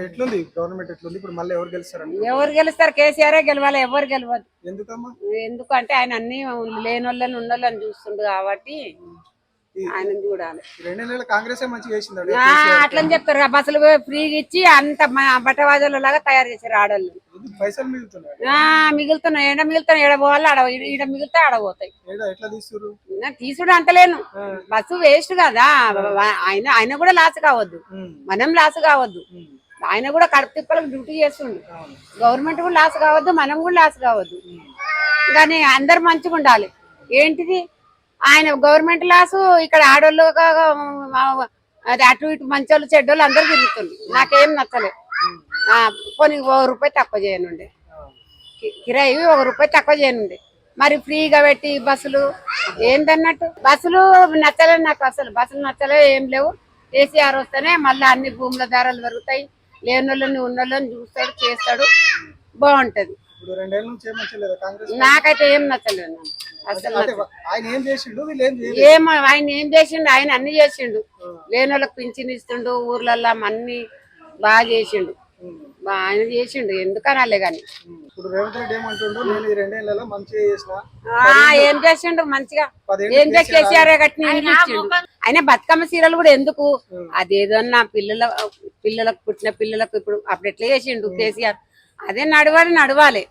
ఎట్లుంది గవర్నమెంట్ ఎట్లుంది ఇప్పుడు మళ్ళీ ఎవరు గెలుస్తారండి? ఎవరు గెలుస్తారు? కేసీఆర్ గెలవాలి, ఎవరు గెలవదు. ఎందుకమ్మా? ఎందుకంటే ఆయన అన్ని లేనోళ్ళని ఉన్నోళ్ళని చూస్తుండు కాబట్టి ఆయన చూడాలి. 2 నెలలు కాంగ్రెస్ మంచిగా చేసింది. అట్లని చెప్తారు. బస్సులు ఫ్రీగా ఇచ్చి అంత బట్టవాజాల లాగా తయారు చేశారు ఆడోళ్ళు. పైసలు మిగులుతున్నాయి. మిగులుతున్నాయి. ఏడ మిగులుతున్నాయి, ఏడ పోవాలి ఆడ, ఈడ మిగిలితే ఆడపోతాయి. ఎట్లా తీసుకురు? తీసుడు అంతలేను. బస్సు వేస్ట్ కదా. ఆయన కూడా లాస్ కావద్దు, మనం లాస్ కావద్దు. ఆయన కూడా కడుపు తిప్పలకు డ్యూటీ చేస్తుండు. గవర్నమెంట్ కూడా లాస్ కావద్దు, మనం కూడా లాస్ కావద్దు. కానీ అందరు మంచిగా ఉండాలి. ఏంటిది ఆయన గవర్నమెంట్ లాసు, ఇక్కడ ఆడోళ్ళు అది అటు ఇటు మంచోళ్ళు చెడ్డోళ్ళు అందరు తిరుగుతుంది. నాకేం నచ్చలేదు. కొన్ని ₹1 తక్కువ చేయనుండే, కిరాయి ₹1 తక్కువ చేయనుండే. మరి ఫ్రీగా పెట్టి బస్సులు ఏందన్నట్టు బస్సులు నచ్చలేదు నాకు. అసలు బస్సులు నచ్చలే, ఏం లేవు. కేసీఆర్ వస్తేనే మళ్ళీ అన్ని భూముల ధరలు పెరుగుతాయి. లేనోళ్ళని ఉన్నోళ్ళని చూస్తాడు, చేస్తాడు, బాగుంటది. నాకైతే ఏం నచ్చలేదు అసలు. ఏమో ఆయన ఏం చేసిండు? ఆయన అన్ని చేసిండు. లేనోళ్ళకి పింఛన్ ఇస్తుండు, ఊర్లల్లో అన్ని బాగా చేసిండు. ఆయన చేసిండు, ఎందుకనాలే గాని. ఏం చేసిండు మంచిగా? ఏం చేసి కేసీఆర్ కట్టిన ఇల్లు ఇచ్చిండు. ఆయన బతుకమ్మ సీరియల్ కూడా ఎందుకు? అదేదన్నా పిల్లలకు పుట్టిన పిల్లలకు ఇప్పుడు అప్పుడు ఎట్లా చేసిండు కేసీఆర్, అదే నడవాలి.